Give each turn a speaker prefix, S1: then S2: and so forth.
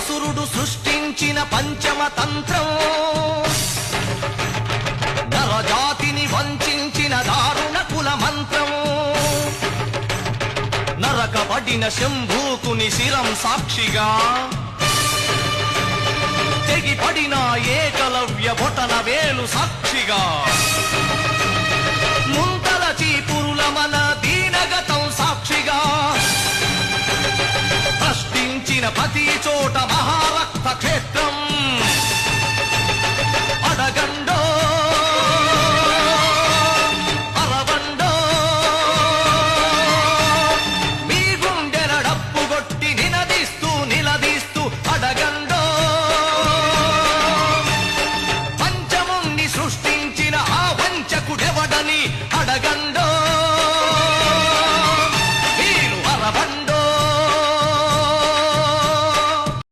S1: అసురుడు సృష్టించిన పంచమ తంత్రం, నరజాతిని వంచిన దారుణ కుల మంత్రం, నరకబడిన శంభూకుని శిరం సాక్షిగా, తెగిపడిన ఏకలవ్య బొటన వేలు సాక్షిగా, ముంతల చీపురుల మన దీనగతం సాక్షిగా, ప్రశ్నించిన ప్రతి చోట మహా